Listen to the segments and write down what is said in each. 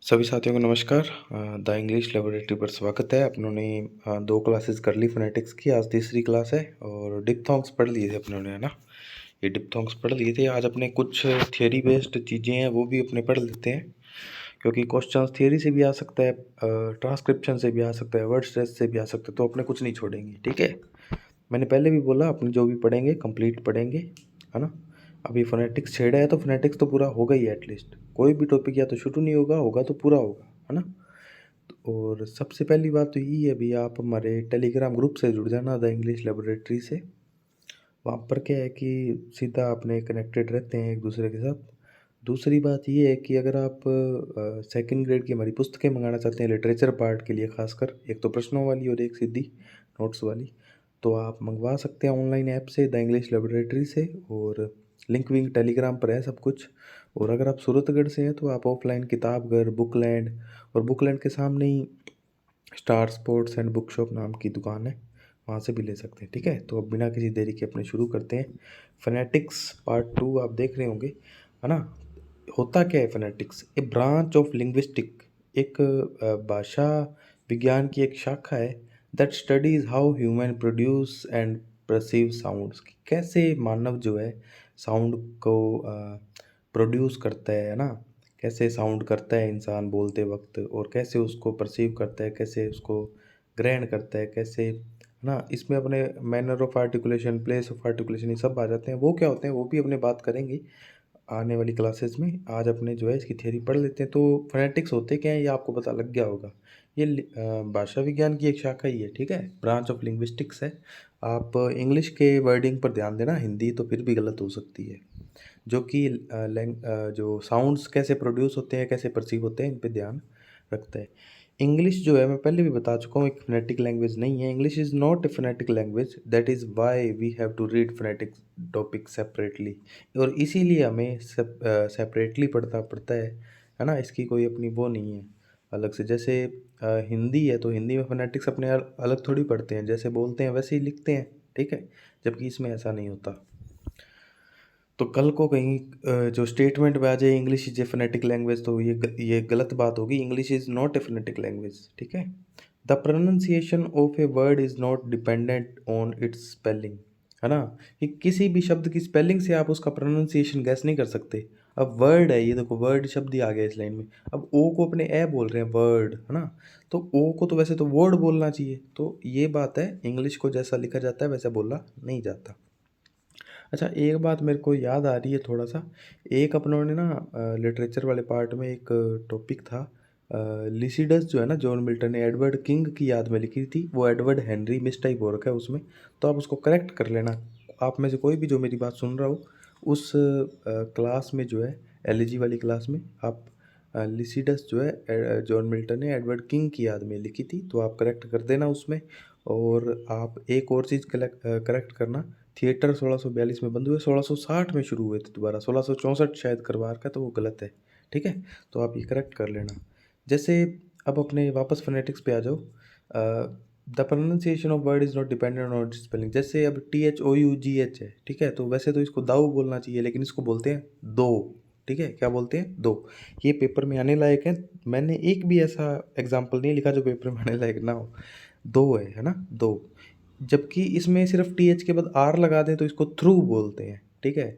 सभी साथियों को नमस्कार। द इंग्लिश लेबोरेटरी पर स्वागत है। अपनों ने 2 क्लासेस कर ली फ़ोनेटिक्स की, आज तीसरी क्लास है और डिप्थोंग्स पढ़ लिए थे अपनों ने, है ना? ये डिप्थोंग्स पढ़ लिए थे। आज अपने कुछ थियरी बेस्ड चीज़ें हैं वो भी अपने पढ़ लेते हैं, क्योंकि क्वेश्चंस थियरी से भी आ सकता है, ट्रांसक्रिप्शन से भी आ सकता है, वर्ड स्ट्रेस से भी आ सकता है, तो अपने कुछ नहीं छोड़ेंगे, ठीक है? मैंने पहले भी बोला अपने जो भी पढ़ेंगे कंप्लीट पढ़ेंगे, है ना? अभी फ़ोनेटिक्स छेड़ा है तो फ़ोनेटिक्स तो पूरा होगा ही एटलीस्ट। कोई भी टॉपिक या तो शुरू नहीं होगा, होगा तो पूरा होगा, है ना? और सबसे पहली बात तो यही है, अभी आप हमारे टेलीग्राम ग्रुप से जुड़ जाना द इंग्लिश लेबोरेटरी से। वहाँ पर क्या है कि सीधा अपने कनेक्टेड रहते हैं एक दूसरे के साथ। दूसरी बात ये है कि अगर आप सेकंड ग्रेड की हमारी पुस्तकें मंगाना चाहते हैं लिटरेचर पार्ट के लिए, खासकर एक तो प्रश्नों वाली और एक सीधी नोट्स वाली, तो आप मंगवा सकते हैं ऑनलाइन ऐप से द इंग्लिश लेबोरेटरी से, और लिंक विंक टेलीग्राम पर है सब कुछ। और अगर आप सूरतगढ़ से हैं तो आप ऑफलाइन किताबघर, बुकलैंड, और बुकलैंड के सामने ही star sports and book shop नाम की दुकान है, वहाँ से भी ले सकते हैं, ठीक है? तो अब बिना किसी देरी के अपने शुरू करते हैं। फ़ोनेटिक्स पार्ट 2 आप देख रहे होंगे, है ना? होता क्या है phonetics? A branch of linguistic, एक भाषा विज्ञान की एक शाखा है, that studies how human produce and perceive sounds. कैसे मानव जो है साउंड को प्रोड्यूस करता है ना? कैसे साउंड करता है इंसान बोलते वक़्त, और कैसे उसको परसीव करता है, कैसे उसको ग्रहण करता है, कैसे, है ना? इसमें अपने manner of articulation, place of articulation, ये सब आ जाते हैं। वो क्या होते हैं वो भी अपने बात करेंगे आने वाली क्लासेस में। आज अपने जो है इसकी थ्योरी पढ़ लेते हैं। तो फोनेटिक्स होते क्या है ये आपको पता लग गया होगा। ये भाषा विज्ञान की एक शाखा ही है, ठीक है? ब्रांच ऑफ लिंग्विस्टिक्स है। आप इंग्लिश के वर्डिंग पर ध्यान देना, हिंदी तो फिर भी गलत हो सकती है। जो कि जो साउंड्स कैसे प्रोड्यूस होते हैं, कैसे परसीव होते हैं, इन पे ध्यान रखता है। इंग्लिश जो है मैं पहले भी बता चुका हूँ एक फोनेटिक लैंग्वेज नहीं है। English is not a phonetic language, that is why we have to read phonetic topic separately. और इसीलिए हमें सेपरेटली पढ़ता पड़ता है ना? इसकी कोई अपनी वो नहीं है अलग से। जैसे हिंदी है तो हिंदी में फोनेटिक्स अपने अलग थोड़ी पढ़ते हैं, जैसे बोलते हैं वैसे ही लिखते हैं, ठीक है? जबकि इसमें ऐसा नहीं होता। तो कल को कहीं जो स्टेटमेंट में आ जाए English is a phonetic language, तो ये गलत बात होगी। English is not a phonetic language, ठीक है? The pronunciation of a word is not dependent on it's spelling, है ना? कि किसी भी शब्द की स्पेलिंग से आप उसका प्रोनाउंसिएशन गैस नहीं कर सकते। अब वर्ड है, ये देखो वर्ड शब्द ही आ गया इस लाइन में। अब ओ को अपने ए बोल रहे हैं वर्ड, है ना? तो ओ को तो वैसे तो वर्ड बोलना चाहिए। तो ये बात है, इंग्लिश को जैसा लिखा जाता है वैसा बोला नहीं जाता। अच्छा, एक बात मेरे को याद आ रही है थोड़ा सा। एक अपनों ने ना लिटरेचर वाले पार्ट में एक टॉपिक था, लिसिडस जो है ना, जॉन मिल्टन ने एडवर्ड किंग की याद में लिखी थी, वो एडवर्ड हेनरी मिसटाइप हो रखा है उसमें। तो आप उसको करेक्ट कर लेना। आप में से कोई भी जो मेरी बात सुन रहा हो उस क्लास में जो है, एलजी वाली क्लास में, आप लिसिडस जो है जॉन मिल्टन ने एडवर्ड किंग की याद में लिखी थी, तो आप करेक्ट कर देना उसमें। और आप एक और चीज़ करेक्ट करना, थिएटर 1642 में बंद हुए, 1660 में शुरू हुए थे दोबारा, 1664 शायद करवा रखा है, तो वो गलत है, ठीक है? तो आप ये करेक्ट कर लेना। जैसे अब अपने वापस फोनेटिक्स पे आ जाओ। The pronunciation of word is not dependent on spelling. जैसे अब THOUGH है, ठीक है? तो वैसे तो इसको दाऊ बोलना चाहिए, लेकिन इसको बोलते हैं दो, ठीक है? क्या बोलते हैं? दो। ये पेपर में आने लायक है। मैंने एक भी ऐसा एग्जाम्पल नहीं लिखा जो पेपर में आने लायक ना हो। दो है ना? दो। जबकि इसमें सिर्फ TH के बाद R लगा दें तो इसको थ्रू बोलते हैं, ठीक है?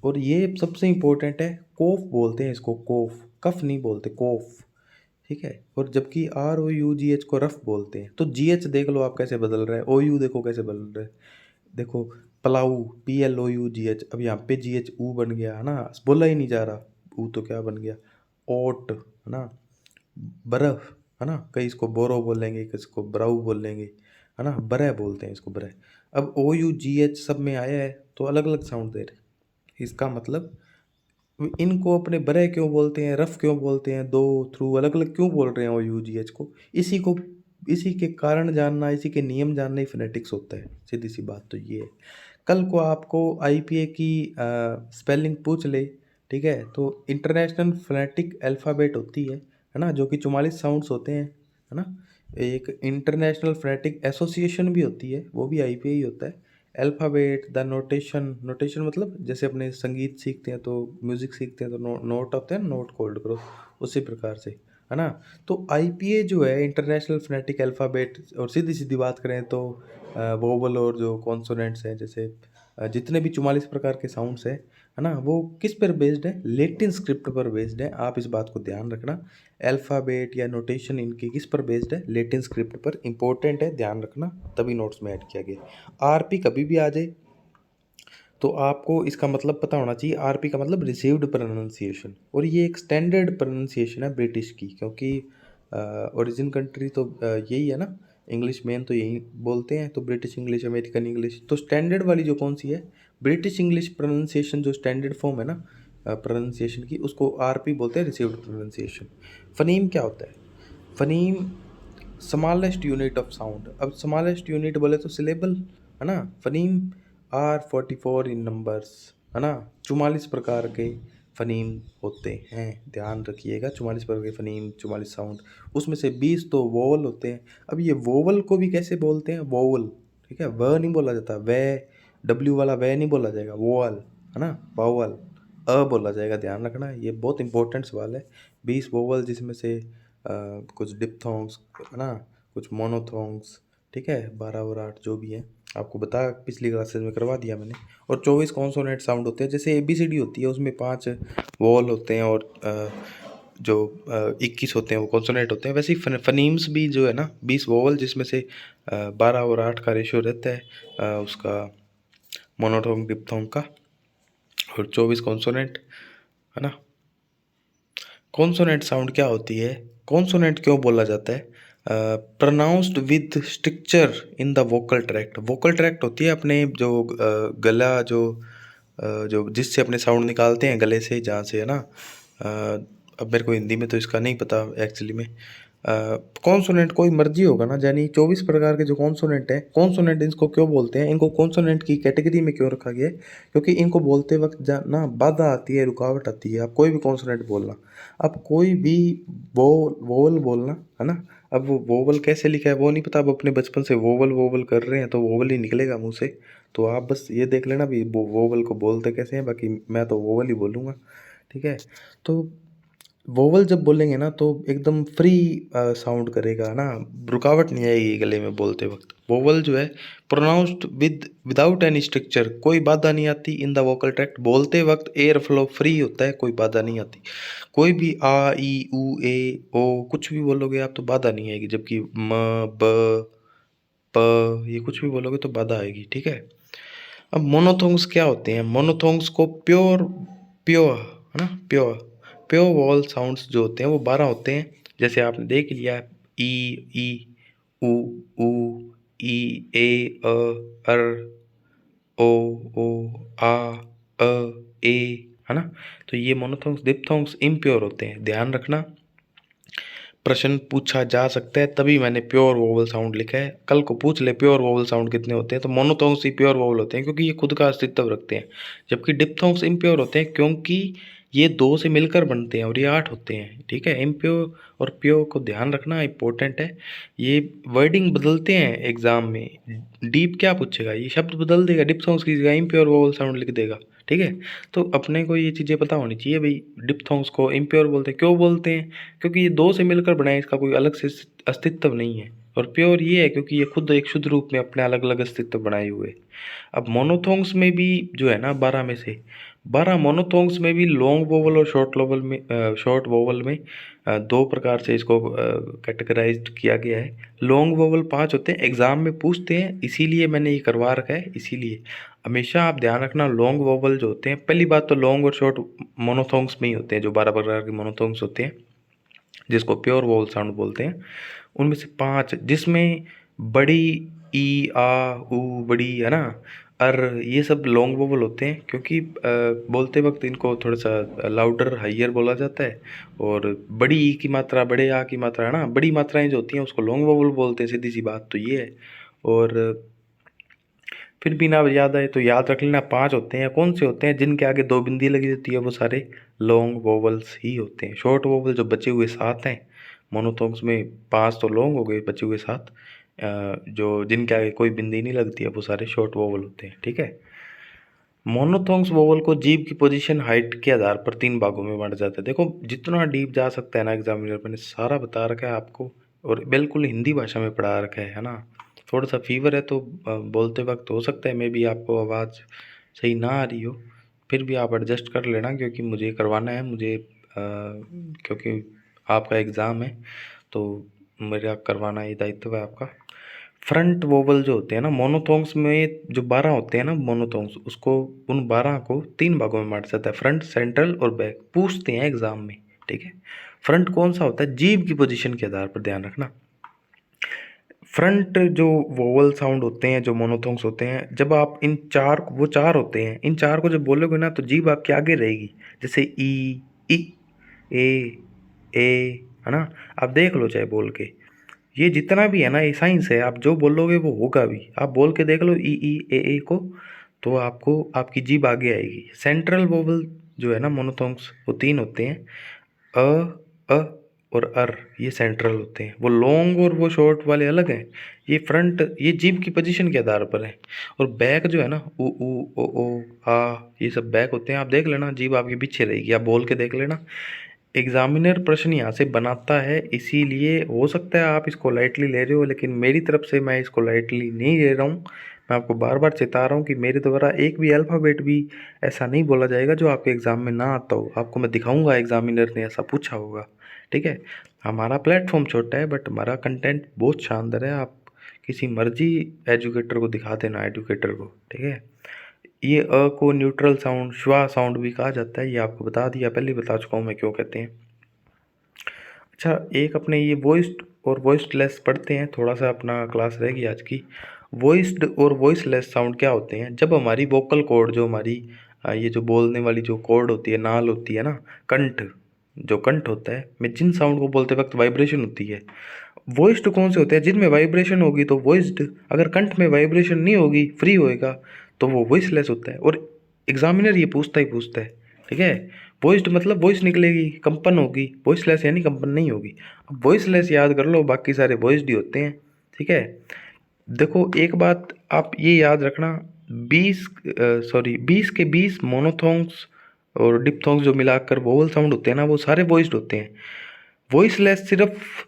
और ये सबसे इम्पोर्टेंट है, कोफ बोलते हैं इसको, कोफ। कफ नहीं बोलते, कोफ, ठीक है? और जबकि ROUGH को रफ बोलते हैं। तो GH देख लो आप कैसे बदल रहा है, OU देखो कैसे बदल रहा है। देखो, प्लाऊ, PLOUGH, अब यहाँ पे GH ऊ बन गया, है ना? बोला ही नहीं जा रहा, ऊ तो क्या बन गया, ओट, है ना? बर्फ, है ना? कई इसको बोरो बोलेंगे, कई इसको ब्राउ बोलेंगे, है ना? बरह बोलते हैं इसको, बरह। अब OUGH सब में आया है तो अलग अलग साउंड दे रहे। इसका मतलब इनको अपने बरह क्यों बोलते हैं, रफ क्यों बोलते हैं, दो, थ्रू अलग अलग क्यों बोल रहे हैं OUGH को? इसी के कारण जानना, इसी के नियम जानना ही फोनेटिक्स होता है। सीधी सी बात तो ये है। कल को आपको IPA की स्पेलिंग पूछ ले, ठीक है? तो इंटरनेशनल फोनेटिक अल्फ़ाबेट होती है ना? जो कि 44 साउंड्स होते हैं, है ना? एक इंटरनेशनल फोनेटिक एसोसिएशन भी होती है, वो भी IPA ही होता है। अल्फ़ाबेट, द नोटेशन, नोटेशन मतलब जैसे अपने संगीत सीखते हैं तो, म्यूज़िक सीखते हैं तो नोट होते हैं ना, नोट को होल्ड करो, उसी प्रकार से है ना। तो IPA जो है इंटरनेशनल फोनेटिक अल्फ़ाबेट, और सीधी सीधी बात करें तो वोवल और जो कॉन्सोनेंट्स हैं, जैसे जितने भी 44 प्रकार के साउंड्स हैं, है ना, वो किस पर बेस्ड है? लैटिन स्क्रिप्ट पर बेस्ड है। आप इस बात को ध्यान रखना। अल्फ़ाबेट या नोटेशन इनकी किस पर बेस्ड है? लैटिन स्क्रिप्ट पर। इंपॉर्टेंट है, ध्यान रखना, तभी नोट्स में ऐड किया गया। RP कभी भी आ जाए तो आपको इसका मतलब पता होना चाहिए। RP का मतलब रिसीव्ड प्रोनाउंसिएशन, और ये एक स्टैंडर्ड प्रोनाउंसिएशन है ब्रिटिश की, क्योंकि ओरिजिन कंट्री तो यही है ना, इंग्लिश मेन तो यही बोलते हैं, तो ब्रिटिश इंग्लिश, अमेरिकन इंग्लिश। तो स्टैंडर्ड वाली जो कौन सी है? ब्रिटिश इंग्लिश प्रोनाउंसिएशन, जो स्टैंडर्ड फॉर्म है ना प्रोनाउंसिएशन की, उसको RP बोलते हैं, रिसीव्ड प्रोनाउंसिएशन। फनीम क्या होता है? Phoneme smallest unit of sound. अब स्मॉलेस्ट यूनिट बोले तो सिलेबल, है ना। फनीम आर 44 इन नंबर्स, है ना। 44 प्रकार के फनीम होते हैं, ध्यान रखिएगा। 44 प्रकार के फनीम, 44 साउंड, उसमें से 20 तो वोवल होते हैं। अब ये वोवल को भी कैसे बोलते हैं? वोवल, ठीक है, व नहीं बोला जाता, वे W वाला वे नहीं बोला जाएगा, वोवल, है ना, वावल, बोला जाएगा, ध्यान रखना, ये बहुत इंपॉर्टेंट सवाल है। 20 वोवल, जिसमें से कुछ डिप्थोंग्स, है ना, कुछ मोनोथोंग्स, ठीक है, 12 और 8 जो भी है, आपको बता पिछली क्लासेस में करवा दिया मैंने। और 24 कॉन्सोनेंट साउंड होते हैं, जैसे ABCD होती है, उसमें 5 वॉल होते हैं, और जो 21 होते हैं वो कॉन्सोनेंट होते हैं। वैसे ही फनीम्स भी जो है ना, 20 वोवल, जिसमें से 12 और 8 का रेशियो रहता है उसका, मोनोथोंग डिप्थोंग का, और 24 कॉन्सोनेंट, है ना। कॉन्सोनेंट साउंड क्या होती है? कॉन्सोनेंट क्यों बोला जाता है? Pronounced with structure in the vocal tract. Vocal tract होती है अपने जो गला, जो जिससे अपने साउंड निकालते हैं गले से, जहाँ से, है ना। अब मेरे को हिंदी में तो इसका नहीं पता एक्चुअली में। कॉन्सोनेंट कोई मर्जी होगा ना, यानी 24 प्रकार के जो कॉन्सोनेंट है, कॉन्सोनेंट इनको क्यों बोलते हैं? इनको कॉन्सोनेंट की कैटेगरी में क्यों रखा गया है? क्योंकि इनको बोलते वक्त ना बाधा आती है, रुकावट आती है। आप कोई भी कॉन्सोनेंट बोलना, आप कोई भी वोवल बोलना, है ना। अब वो वोवल कैसे लिखा है वो नहीं पता, अब अपने बचपन से वोवल वोवल कर रहे हैं तो वोवल ही निकलेगा मुंह से। तो आप बस ये देख लेना भी वो वोवल को बोलते कैसे हैं, बाकी मैं तो वोवल ही बोलूँगा, ठीक है। तो वोवल जब बोलेंगे ना तो एकदम फ्री साउंड करेगा ना, रुकावट नहीं आएगी गले में बोलते वक्त। वोवल जो है प्रोनाउंस्ड विदाउट एनी स्ट्रक्चर, कोई बाधा नहीं आती इन द वोकल ट्रैक्ट। बोलते वक्त एयर फ्लो फ्री होता है, कोई बाधा नहीं आती। कोई भी आ ई ऊ ए ओ कुछ भी बोलोगे आप तो बाधा नहीं आएगी, जबकि म ब प ये कुछ भी बोलोगे तो बाधा आएगी, ठीक है। अब मोनोथोंग्स क्या होते हैं? मोनोथोंग्स को प्योर प्योर है ना, प्योर वॉल साउंड्स जो होते हैं वो 12 होते हैं। जैसे आपने देख लिया, ई ई उ ऊ ई ए अर ओ ओ आ अ ए, है ना। तो ये मोनोथोंग्स डिप्थोंग्स इम्प्योर होते हैं, ध्यान रखना। प्रश्न पूछा जा सकता है, तभी मैंने प्योर वोवल साउंड लिखा है। कल को पूछ ले प्योर वोवल साउंड कितने होते हैं, तो मोनोथोंग्स ही प्योर वोवल होते हैं, क्योंकि ये खुद का अस्तित्व रखते हैं। जबकि डिप्थोंग्स इम्प्योर होते हैं, क्योंकि ये 2 से मिलकर बनते हैं, और ये 8 होते हैं, ठीक है। इम्प्योर और प्योर को ध्यान रखना, इंपॉर्टेंट है। ये वर्डिंग बदलते हैं एग्जाम में। डीप क्या पूछेगा, ये शब्द बदल देगा, डिप्थोंग्स की जगह इम्प्योर वोवल साउंड लिख देगा, ठीक है। तो अपने को ये चीज़ें पता होनी चाहिए भाई। डिप्थोंग्स को इम्प्योर बोलते हैं, क्यों बोलते हैं? क्योंकि ये 2 से मिलकर बनाए, इसका कोई अलग से अस्तित्व नहीं है। और प्योर ये है क्योंकि ये खुद एक शुद्ध रूप में अपने अलग अलग अस्तित्व बनाए हुए। अब मोनोथोंग्स में भी जो है ना, 12 में से 12 मोनोथोंग्स में भी लॉन्ग वोवल और शॉर्ट वोवल में 2 प्रकार से इसको कैटेगराइज्ड किया गया है। लॉन्ग वोवल 5 होते हैं, एग्जाम में पूछते हैं, इसीलिए मैंने ये करवा रखा है। इसीलिए हमेशा आप ध्यान रखना, लॉन्ग वोवल जो होते हैं, पहली बात तो लॉन्ग और शॉर्ट मोनोथोंग्स में ही होते हैं, जो 12 प्रकार के मोनोथोंग्स होते हैं, जिसको प्योर वोवल साउंड बोलते हैं। उनमें से 5, जिसमें बड़ी ई आ ऊ बड़ी, है ना, ये सब लॉन्ग वोवल होते हैं, क्योंकि बोलते वक्त इनको थोड़ा सा लाउडर हाइयर बोला जाता है। और बड़ी ई की मात्रा, बड़े आ की मात्रा, है ना, बड़ी मात्राएं जो होती हैं उसको लॉन्ग वोवल बोलते हैं, सीधी सी बात तो ये है। और फिर भी ना याद आए तो याद रख लेना, 5 होते हैं। कौन से होते हैं? जिनके आगे 2 बिंदी लगी होती है, वो सारे लॉन्ग वोवल्स ही होते हैं। शॉर्ट वोवल जो बचे हुए 7 हैं मोनोथोंग्स में, 5 तो लॉन्ग हो गए, बचे हुए 7 जो जिनके आगे कोई बिंदी नहीं लगती है, वो सारे शॉर्ट वोवल होते हैं, ठीक है। मोनोथोंग्स वोवल को जीभ की पोजीशन हाइट के आधार पर 3 भागों में बांटा जाता है। देखो जितना डीप जा सकता है ना एग्जामिनर, मैंने सारा बता रखा है आपको और बिल्कुल हिंदी भाषा में पढ़ा रखा है ना। थोड़ा सा फीवर है तो बोलते वक्त हो सकता है मे भी आपको आवाज़ सही ना आ रही हो, फिर भी आप एडजस्ट कर लेना क्योंकि मुझे करवाना है, क्योंकि आपका एग्ज़ाम है तो मेरा करवाना ये दायित्व है आपका। फ्रंट वोवल जो होते हैं ना मोनोथोंग्स में, जो 12 होते हैं ना मोनोथोंग्स, उसको उन 12 को 3 भागों में बांटा जाता है, फ्रंट, सेंट्रल और बैक। पूछते हैं एग्जाम में, ठीक है। फ्रंट कौन सा होता है, जीभ की पोजीशन के आधार पर ध्यान रखना। फ्रंट जो वोवल साउंड होते हैं, जो मोनोथोंग्स होते हैं, जब आप इन चार, वो 4 होते हैं, इन 4 को जब बोलोगे ना तो जीभ आपके आगे रहेगी, जैसे ई, ए, है ना। आप देख लो चाहे बोल के, ये जितना भी है ना ये साइंस है, आप जो बोलोगे वो होगा भी। आप बोल के देख लो ई ए को, तो आपको आपकी जीभ आगे आएगी। सेंट्रल वोवल जो है ना मोनोथोंग्स, वो 3 होते हैं, अ और अर, ये सेंट्रल होते हैं। वो लॉन्ग और वो शॉर्ट वाले अलग हैं। ये फ्रंट, ये जीभ की पोजीशन के आधार पर है। और बैक जो है ना, ऊ ओ आ, ये सब बैक होते हैं। आप देख लेना जीभ आपके पीछे रहेगी, आप बोल के देख लेना। एग्जामिनर प्रश्न यहाँ से बनाता है, इसीलिए हो सकता है आप इसको लाइटली ले रहे हो, लेकिन मेरी तरफ से मैं इसको लाइटली नहीं ले रहा हूँ। मैं आपको बार बार चेता रहा हूँ कि मेरे द्वारा एक भी अल्फ़ाबेट भी ऐसा नहीं बोला जाएगा जो आपके एग्ज़ाम में ना आता हो। आपको मैं दिखाऊंगा एग्जामिनर ने ऐसा पूछा होगा, ठीक है। हमारा प्लेटफॉर्म छोटा है बट हमारा कंटेंट बहुत शानदार है। आप किसी मर्जी एजुकेटर को दिखा देना, एजुकेटर को, ठीक है। ये अ को न्यूट्रल साउंड, श्वा साउंड भी कहा जाता है, ये आपको बता दिया, पहले ही बता चुका हूँ मैं क्यों कहते हैं। अच्छा, एक अपने ये वॉइस्ड और वॉइसलेस पढ़ते हैं, थोड़ा सा अपना क्लास रहेगी आज की। वॉइस्ड और वॉइसलेस साउंड क्या होते हैं, जब हमारी वोकल कॉर्ड, जो हमारी ये जो बोलने वाली जो कॉर्ड होती है, नाल होती है ना, कंठ, जो कंठ होता है, में जिन साउंड को बोलते वक्त वाइब्रेशन होती है। वॉइस्ड कौन से होते हैं, जिनमें वाइब्रेशन होगी तो वॉइस्ड, अगर कंठ में वाइब्रेशन नहीं होगी, फ्री होएगा, तो वो वॉइसलेस होता है। और एग्जामिनर ये पूछता ही पूछता है, ठीक है। वॉइस्ड मतलब वॉइस निकलेगी, कंपन होगी, वॉइसलेस यानी कंपन नहीं होगी। अब वॉइसलेस याद कर लो, बाकी सारे वॉइस्ड ही होते हैं, ठीक है। देखो एक बात आप ये याद रखना, 20 के 20 मोनोथोंग्स और डिप्थोंग्स जो मिलाकर वोवल साउंड होते हैं ना, वो सारे वॉइस्ड होते हैं। वॉइसलेस सिर्फ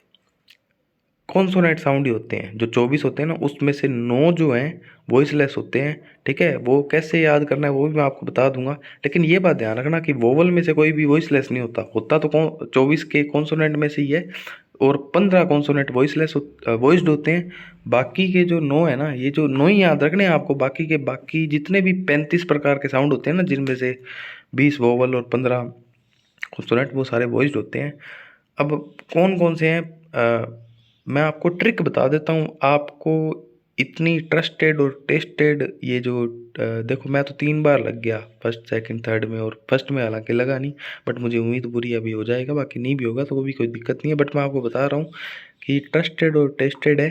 कॉन्सोनेंट साउंड ही होते हैं। जो 24 होते हैं ना, उसमें से 9 जो हैं वॉइसलेस होते हैं, ठीक है। वो कैसे याद करना है वो भी मैं आपको बता दूंगा, लेकिन ये बात ध्यान रखना कि वोवल में से कोई भी वॉइसलेस नहीं होता। होता तो 24 के कॉन्सोनेंट में से ही है, और 15 कॉन्सोनेंट वॉइसलेस वॉइस्ड होते हैं। बाकी के जो 9 है ना, ये जो 9 ही याद रखने हैं आपको। बाकी जितने भी 35 प्रकार के साउंड होते हैं ना, जिनमें से 20 वोवल और 15 कॉन्सोनेंट, वो सारे वॉइस्ड होते हैं। अब कौन कौन से हैं, मैं आपको ट्रिक बता देता हूँ। आपको इतनी ट्रस्टेड और टेस्टेड ये जो देखो, मैं तो 3 बार लग गया, फर्स्ट सेकंड थर्ड में, और फर्स्ट में हालांकि लगा नहीं, बट मुझे उम्मीद पूरी अभी हो जाएगा, बाकी नहीं भी होगा तो वो भी कोई दिक्कत नहीं है। बट मैं आपको बता रहा हूँ कि ट्रस्टेड और टेस्टेड है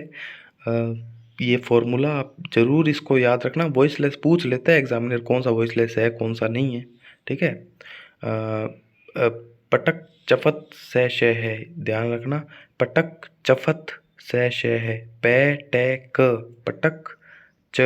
ये फॉर्मूला। आप ज़रूर इसको याद रखना। वॉइसलेस पूछ लेता है एग्जामिनर, कौन सा वॉइसलेस है कौन सा नहीं है, ठीक है। पटक चफत से श है, ध्यान रखना। पटक चफत से श है। पै टे क, पटक च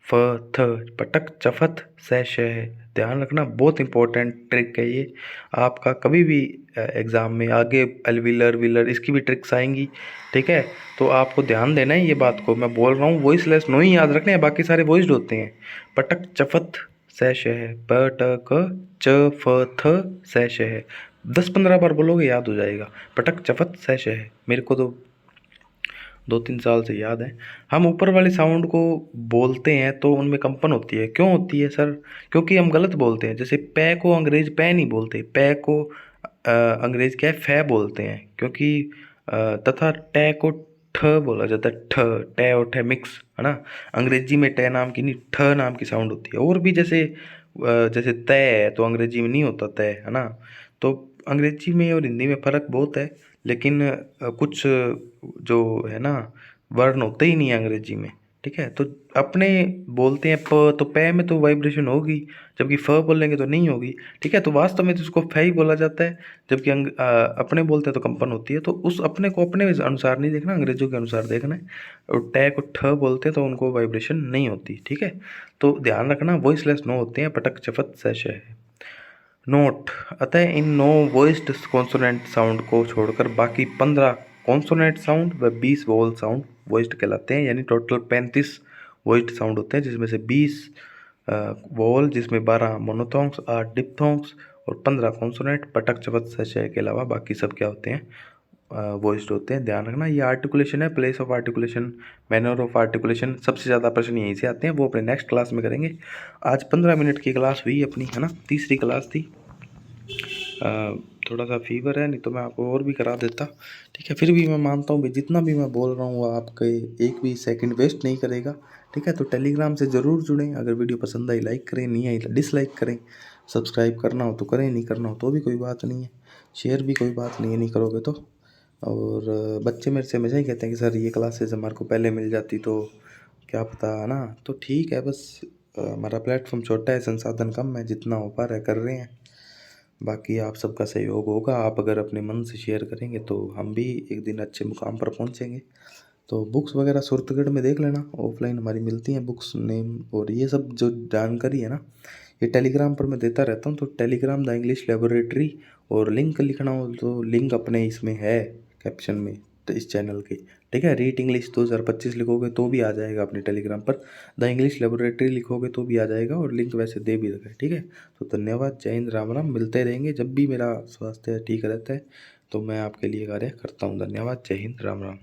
फ थ, पटक चफत से श है, ध्यान रखना। बहुत इंपॉर्टेंट ट्रिक है ये। आपका कभी भी एग्ज़ाम में आगे अलविलर विलर इसकी भी ट्रिक्स आएंगी, ठीक है। तो आपको ध्यान देना है ये बात को, मैं बोल रहा हूँ वॉइसलेस नो ही याद रखने हैं, बाकी सारे वॉइस्ड होते हैं। पटक चफत से श है, प ट क च फ थ से श है। 10-15 बार बोलोगे याद हो जाएगा। पटक चफत से श है, मेरे को तो 2-3 साल से याद है। हम ऊपर वाले साउंड को बोलते हैं तो उनमें कंपन होती है। क्यों होती है सर? क्योंकि हम गलत बोलते हैं। जैसे पै को अंग्रेज पै नहीं बोलते, पै को अंग्रेज क्या है, फै बोलते हैं। क्योंकि तथा टे को ठ बोला जाता है, ठ, टे और ठ मिक्स, है ना। अंग्रेजी में टे नाम की नहीं, ठ नाम की साउंड होती है। और भी जैसे तय है तो अंग्रेजी में नहीं होता तय, है ना। तो अंग्रेजी में और हिंदी में फ़र्क बहुत है, लेकिन कुछ जो है ना वर्ण होते ही नहीं है अंग्रेजी में, ठीक है। तो अपने बोलते हैं प, तो पै में तो वाइब्रेशन होगी, जबकि फ बोलेंगे तो नहीं होगी। ठीक है। तो वास्तव में तो उसको फै ही बोला जाता है, जबकि अपने बोलते हैं तो कंपन होती है। तो उस अपने को अपने अनुसार नहीं देखना, अंग्रेजों के अनुसार देखना है। और टै को ठ बोलते हैं तो उनको वाइब्रेशन नहीं होती। ठीक है। तो ध्यान रखना, वॉइसलेस नो होते हैं, पटक चफत सश है। नोट, अतः इन 9 वॉइस्ड कॉन्सोनेंट साउंड को छोड़कर बाकी 15 कॉन्सोनेंट साउंड व 20 वोवल साउंड वॉइस्ड कहलाते हैं। यानी टोटल 35 वॉइस्ड साउंड होते हैं, जिसमें से 20 वोवल, जिसमें 12 मोनोथोंग्स, 8 डिप्थोंग्स और 15 कॉन्सोनेंट। पटक चपत सशय के अलावा बाकी सब क्या होते हैं, वॉइस्ड होते हैं। ध्यान रखना, ये आर्टिकुलेशन है, place of articulation, manner of articulation, सबसे ज़्यादा प्रश्न यहीं से आते हैं, वो अपने नेक्स्ट क्लास में करेंगे। आज 15 मिनट की क्लास हुई अपनी, है ना, तीसरी क्लास थी। थोड़ा सा फीवर है, नहीं तो मैं आपको और भी करा देता। ठीक है। फिर भी मैं मानता हूँ भाई, जितना भी मैं बोल रहा हूँ वो आपके एक भी सेकंड वेस्ट नहीं करेगा। ठीक है। तो टेलीग्राम से ज़रूर जुड़ें। अगर वीडियो पसंद आई लाइक करें, नहीं आई डिसलाइक करें। सब्सक्राइब करना हो तो करें, नहीं करना हो तो भी कोई बात नहीं है। शेयर भी कोई बात नहीं है, नहीं करोगे तो। और बच्चे मेरे से हमेशा ही कहते हैं कि सर ये क्लासेस हमारे को पहले मिल जाती तो क्या पता, है ना। तो ठीक है, बस हमारा प्लेटफॉर्म छोटा है, संसाधन कम है, जितना हो पा रहा है कर रहे हैं। बाकी आप सबका सहयोग होगा, आप अगर अपने मन से शेयर करेंगे तो हम भी एक दिन अच्छे मुकाम पर पहुंचेंगे। तो बुक्स वगैरह सुरतगढ़ में देख लेना, ऑफलाइन हमारी मिलती हैं बुक्स, नेम और ये सब जो जानकारी है ना, ये टेलीग्राम पर मैं देता रहता हूँ। तो टेलीग्राम द इंग्लिश लेबोरेटरी, और लिंक लिखना हो तो लिंक अपने इसमें है कैप्शन में, तो इस चैनल के। ठीक है। रीट इंग्लिश 2025 लिखोगे तो भी आ जाएगा अपने टेलीग्राम पर, द इंग्लिश लेबोरेटरी लिखोगे तो भी आ जाएगा, और लिंक वैसे दे भी रखा है। ठीक है। तो धन्यवाद, जय हिंद, राम राम। मिलते रहेंगे, जब भी मेरा स्वास्थ्य ठीक रहता है तो मैं आपके लिए कार्य करता हूँ। धन्यवाद, जय हिंद, राम राम।